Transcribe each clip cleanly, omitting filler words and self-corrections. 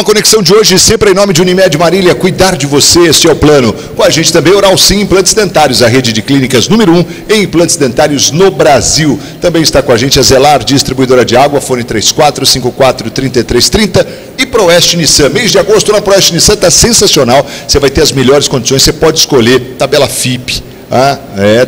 Conexão de hoje, sempre em nome de Unimed Marília, cuidar de você, esse é o plano. Com a gente também Oral Sim Implantes Dentários, a rede de clínicas número 1 em implantes dentários no Brasil. Também está com a gente a Zelar, distribuidora de água, fone 3454-3330 e Proeste Nissan. Mês de agosto na Proeste Nissan está sensacional, você vai ter as melhores condições, você pode escolher tabela FIP.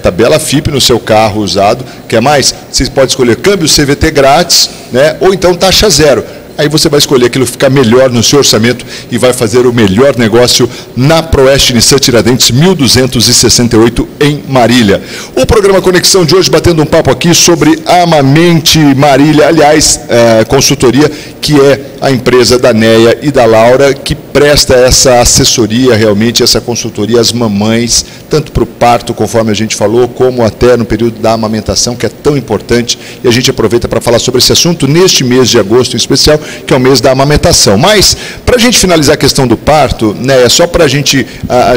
Tabela FIP no seu carro usado. Quer mais? Você pode escolher câmbio CVT grátis, né? Ou então taxa zero. Aí você vai escolher aquilo que fica melhor no seu orçamento e vai fazer o melhor negócio na Proeste Nissan Tiradentes 1268 em Marília. O programa Conexão de hoje batendo um papo aqui sobre a Amamente Marília, aliás, consultoria, que é a empresa da Neia e da Laura, que presta essa assessoria, realmente, essa consultoria às mamães, tanto para o parto, conforme a gente falou, como até no período da amamentação, que é tão importante, e a gente aproveita para falar sobre esse assunto neste mês de agosto em especial, que é o mês da amamentação. Mas, para a gente finalizar a questão do parto, né, é só para a gente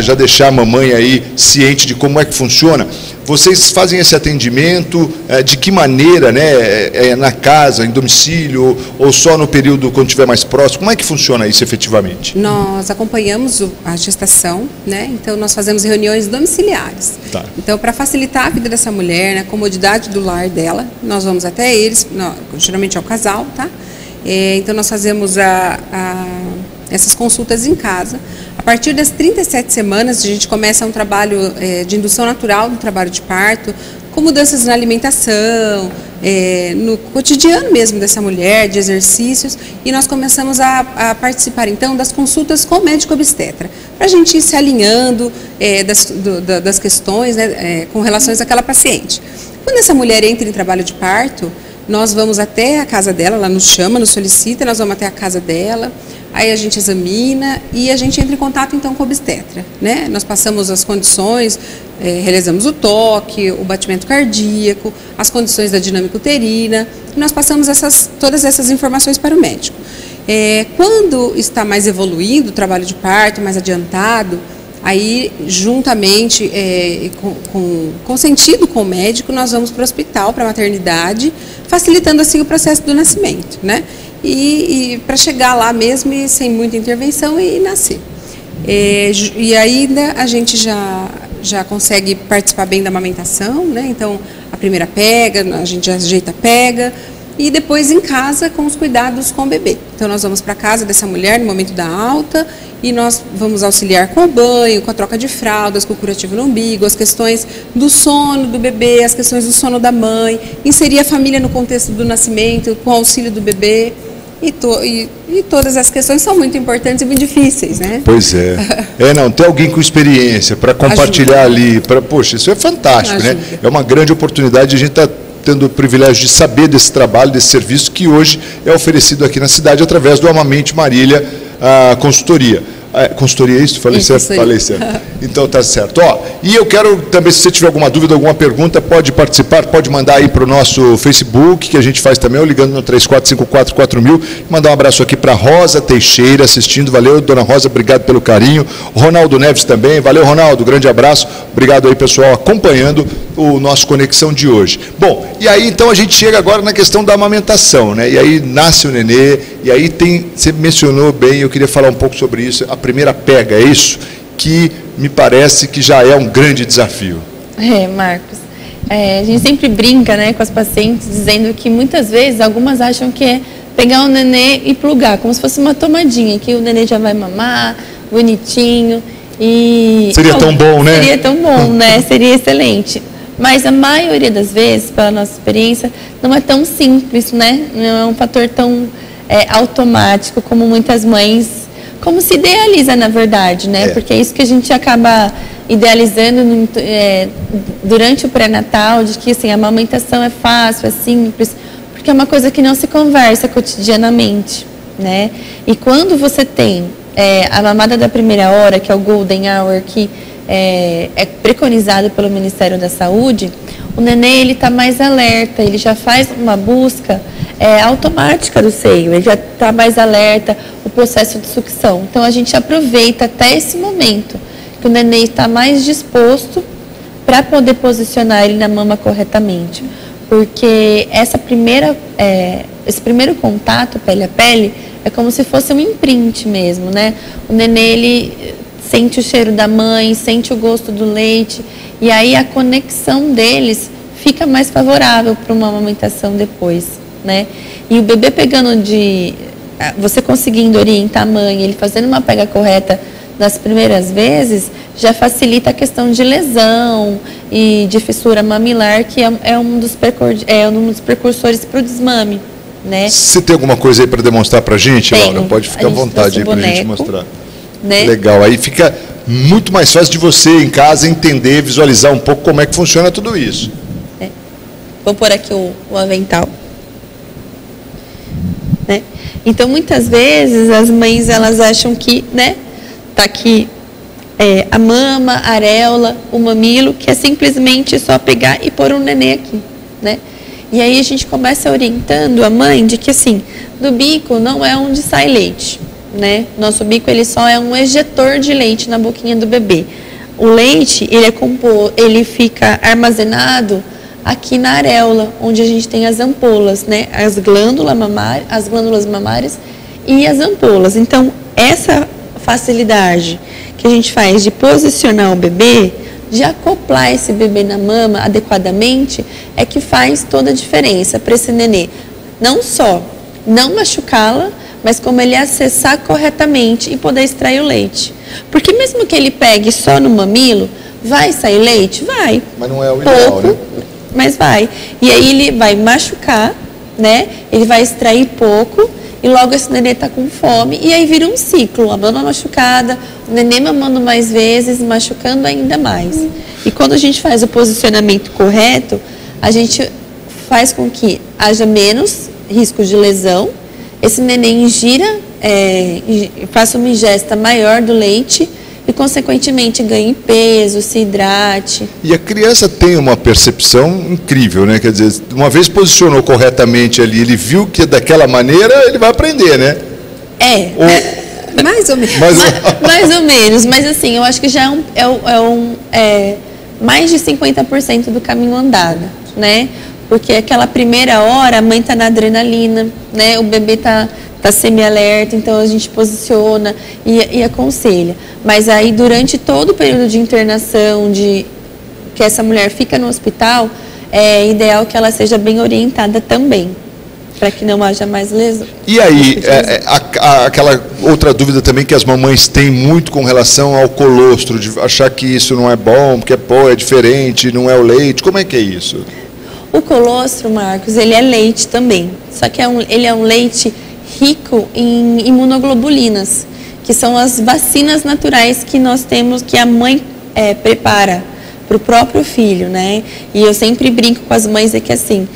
já deixar a mamãe aí ciente de como é que funciona. Vocês fazem esse atendimento de que maneira, né? Na casa, em domicílio, ou só no período quando estiver mais próximo? Como é que funciona isso efetivamente? Nós acompanhamos a gestação, né? Então nós fazemos reuniões domiciliares. Tá. Então, para facilitar a vida dessa mulher, né, a comodidade do lar dela, nós vamos até eles, geralmente é o casal, tá? Então nós fazemos essas consultas em casa. A partir das 37 semanas, a gente começa um trabalho de indução natural do trabalho de parto, com mudanças na alimentação, no cotidiano mesmo dessa mulher, de exercícios, e nós começamos a participar, então, das consultas com o médico obstetra, para a gente ir se alinhando das questões, né, com relações àquela paciente. Quando essa mulher entra em trabalho de parto, nós vamos até a casa dela, ela nos chama, nos solicita, nós vamos até a casa dela, aí a gente examina e a gente entra em contato então com o obstetra, né? Nós passamos as condições, realizamos o toque, o batimento cardíaco, as condições da dinâmica uterina, e nós passamos todas essas informações para o médico. Quando está mais evoluído o trabalho de parto, mais adiantado, aí juntamente, consentido com o médico, nós vamos para o hospital, para a maternidade, facilitando assim o processo do nascimento, né? E para chegar lá mesmo e sem muita intervenção e nascer. E ainda a gente já consegue participar bem da amamentação, né? Então a primeira pega, a gente ajeita a pega, e depois em casa com os cuidados com o bebê. Então nós vamos para casa dessa mulher no momento da alta e nós vamos auxiliar com o banho, com a troca de fraldas, com o curativo no umbigo, as questões do sono do bebê, as questões do sono da mãe, inserir a família no contexto do nascimento, com o auxílio do bebê. E todas as questões são muito importantes e muito difíceis, né? Pois é. Não, ter alguém com experiência para compartilhar ali, poxa, isso é fantástico, né? É uma grande oportunidade, a gente está tendo o privilégio de saber desse trabalho, desse serviço que hoje é oferecido aqui na cidade através do Amamente Marília, a consultoria. Consultoria é isso? Falei certo? Falei certo. Então tá certo. E eu quero também, se você tiver alguma dúvida, alguma pergunta, pode participar, pode mandar aí para o nosso Facebook, que a gente faz também, ou ligando no 34544000. Mandar um abraço aqui para Rosa Teixeira assistindo. Valeu, dona Rosa, obrigado pelo carinho. Ronaldo Neves também. Valeu, Ronaldo, grande abraço. Obrigado aí, pessoal, acompanhando o nosso Conexão de hoje. Bom, e aí então a gente chega agora na questão da amamentação, né? E aí nasce o nenê, e aí você mencionou bem, eu queria falar um pouco sobre isso, a primeira pega, é isso? Que me parece que já é um grande desafio. Marcos, a gente sempre brinca, né, com as pacientes, dizendo que muitas vezes algumas acham que é pegar o nenê e plugar, como se fosse uma tomadinha, que o nenê já vai mamar, bonitinho, e... Seria tão bom, né? Seria tão bom, né? Seria excelente. Mas a maioria das vezes, pela nossa experiência, não é tão simples, né? Não é um fator tão automático como muitas mães, como se idealiza, na verdade, né? Porque é isso que a gente acaba idealizando durante o pré-natal, de que assim, a amamentação é fácil, é simples, porque é uma coisa que não se conversa cotidianamente, né? E quando você tem a mamada da primeira hora, que é o Golden Hour, que é preconizado pelo Ministério da Saúde, o nenê ele está mais alerta, ele já faz uma busca automática do seio, ele já está mais alerta, o processo de sucção. Então a gente aproveita até esse momento que o nenê está mais disposto para poder posicionar ele na mama corretamente. porque esse primeiro contato pele a pele é como se fosse um imprint mesmo, né? O nenê, ele sente o cheiro da mãe, sente o gosto do leite, e aí a conexão deles fica mais favorável para uma amamentação depois, né? E o bebê você conseguindo orientar a mãe, ele fazendo uma pega correta nas primeiras vezes, já facilita a questão de lesão e de fissura mamilar, que é um dos precursores para o desmame, né? Você tem alguma coisa aí para demonstrar para a gente, Tenho. Laura? Pode ficar à vontade aí para a gente boneco, mostrar. Né? Legal, aí fica muito mais fácil de você em casa entender, visualizar um pouco como é que funciona tudo isso. Vou pôr aqui o avental. Né? Então, muitas vezes, as mães, elas acham que, né, tá aqui a mama, a areola, o mamilo, que é simplesmente só pegar e pôr um nenê aqui, né? E aí a gente começa orientando a mãe de que, assim, do bico não é onde sai leite, né? Nosso bico, ele só é um ejetor de leite na boquinha do bebê. O leite, ele fica armazenado aqui na areola, onde a gente tem as ampolas, né? As glândulas mamárias e as ampolas. Então, essa facilidade que a gente faz de posicionar o bebê, de acoplar esse bebê na mama adequadamente, é que faz toda a diferença para esse nenê. Não só não machucá-la, mas como ele acessar corretamente e poder extrair o leite. Porque mesmo que ele pegue só no mamilo, vai sair leite? Vai. Mas não é o ideal, né? Mas vai. E aí ele vai machucar, né? Ele vai extrair pouco e logo esse nenê tá com fome e aí vira um ciclo. A mama machucada, o nenê mamando mais vezes, machucando ainda mais. E quando a gente faz o posicionamento correto, a gente faz com que haja menos risco de lesão, esse neném faça uma ingesta maior do leite e, consequentemente, ganhe peso, se hidrate. E a criança tem uma percepção incrível, né? Quer dizer, uma vez posicionou corretamente ali, ele viu que daquela maneira, ele vai aprender, né? Mais ou menos. Mais ou menos, mas assim, eu acho que já é mais de 50% do caminho andado, né? Porque aquela primeira hora a mãe tá na adrenalina, né? O bebê tá semi-alerta, então a gente posiciona e aconselha. Mas aí durante todo o período de internação, que essa mulher fica no hospital, é ideal que ela seja bem orientada também, para que não haja mais lesão. E aí, aquela outra dúvida também que as mamães têm muito com relação ao colostro, de achar que isso não é bom, porque é diferente, não é o leite, como é que é isso? O colostro, Marcos, ele é leite também, só que ele é um leite rico em imunoglobulinas, que são as vacinas naturais que nós temos, que a mãe prepara para o próprio filho, né? E eu sempre brinco com as mães que assim,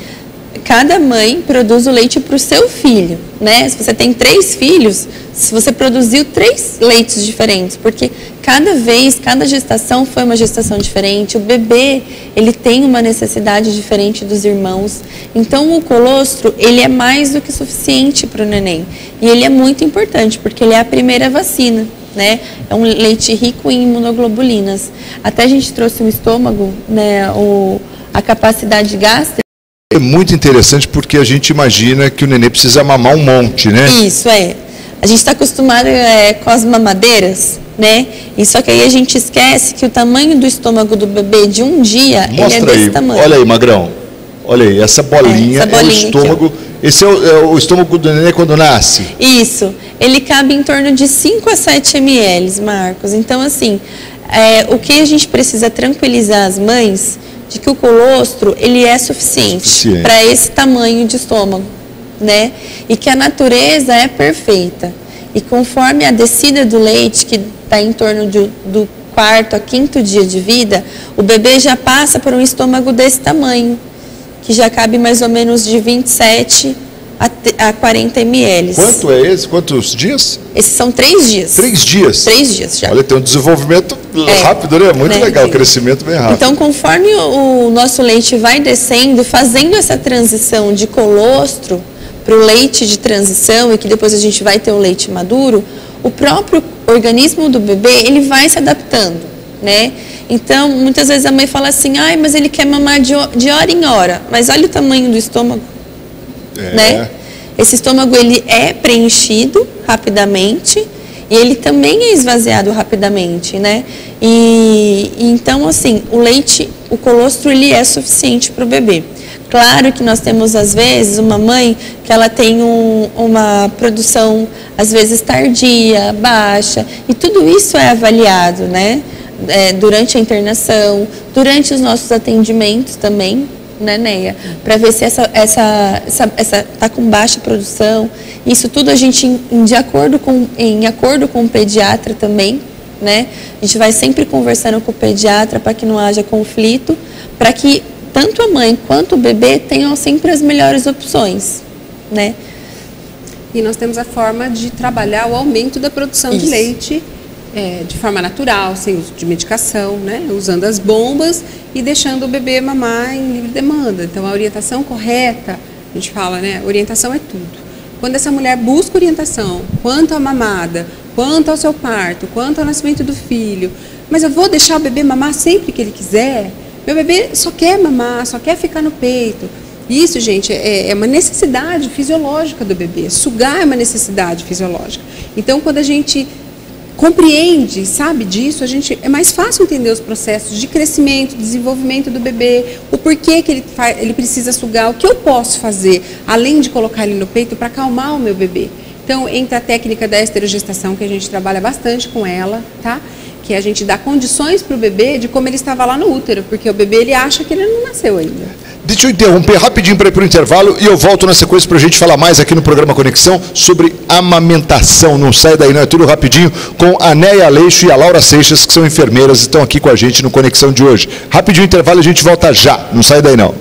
cada mãe produz o leite para o seu filho, né? Se você tem 3 filhos, se você produziu 3 leites diferentes, porque cada gestação foi uma gestação diferente, o bebê, ele tem uma necessidade diferente dos irmãos, então o colostro, ele é mais do que suficiente para o neném, e ele é muito importante, porque ele é a primeira vacina, né? É um leite rico em imunoglobulinas. Até a gente trouxe um estômago, né? A capacidade gástrica. É muito interessante porque a gente imagina que o nenê precisa mamar um monte, né? Isso, A gente está acostumado com as mamadeiras, né? E só que aí a gente esquece que o tamanho do estômago do bebê de um dia, ele é desse tamanho. Olha aí, Magrão. Olha aí, essa bolinha é o estômago. Aqui, esse é o estômago do nenê quando nasce? Isso. Ele cabe em torno de 5 a 7 ml, Marcos. Então, assim, o que a gente precisa tranquilizar as mães de que o colostro, ele é suficiente. Para esse tamanho de estômago, né? E que a natureza é perfeita. E conforme a descida do leite, que está em torno do 4º a 5º dia de vida, o bebê já passa por um estômago desse tamanho, que já cabe mais ou menos de 27 a 40 ml. Quanto é esse? Quantos dias? Esses são 3 dias. 3 dias? 3 dias já. Olha, tem um desenvolvimento rápido, né? Muito legal, crescimento bem rápido. Então, conforme o nosso leite vai descendo, fazendo essa transição de colostro para o leite de transição, e que depois a gente vai ter o leite maduro, o próprio organismo do bebê, ele vai se adaptando, né? Então, muitas vezes a mãe fala assim, ai, mas ele quer mamar de hora em hora. Mas olha o tamanho do estômago, né? Esse estômago, ele é preenchido rapidamente e ele também é esvaziado rapidamente, né? E então, assim, o leite, o colostro, ele é suficiente para o bebê. Claro que nós temos, às vezes, uma mãe que ela tem uma produção, às vezes, tardia, baixa, e tudo isso é avaliado, né? Durante a internação, durante os nossos atendimentos também, né, Neia? Para ver se essa tá com baixa produção. Isso tudo a gente, em acordo com o pediatra também, né? A gente vai sempre conversando com o pediatra para que não haja conflito, para que tanto a mãe quanto o bebê tenham sempre as melhores opções, né? E nós temos a forma de trabalhar o aumento da produção de leite de forma natural, sem uso de medicação, né? Usando as bombas e deixando o bebê mamar em livre demanda. Então, a orientação correta, a gente fala, né? Orientação é tudo. Quando essa mulher busca orientação quanto à mamada, quanto ao seu parto, quanto ao nascimento do filho, mas eu vou deixar o bebê mamar sempre que ele quiser? Meu bebê só quer mamar, só quer ficar no peito. Isso, gente, é uma necessidade fisiológica do bebê. Sugar é uma necessidade fisiológica. Então, quando a gente compreende, sabe disso, é mais fácil entender os processos de crescimento, desenvolvimento do bebê, o porquê que ele precisa sugar, o que eu posso fazer, além de colocar ele no peito, para acalmar o meu bebê. Então, entra a técnica da esterogestação, que a gente trabalha bastante com ela, tá? Que a gente dá condições para o bebê de como ele estava lá no útero, porque o bebê, ele acha que ele não nasceu ainda. Deixa eu interromper rapidinho para ir para o intervalo e eu volto na sequência para a gente falar mais aqui no programa Conexão sobre amamentação. Não sai daí, não, é tudo rapidinho, com a Neia Aleixo e a Laura Seixas, que são enfermeiras e estão aqui com a gente no Conexão de hoje. Rapidinho intervalo e a gente volta já, não sai daí não.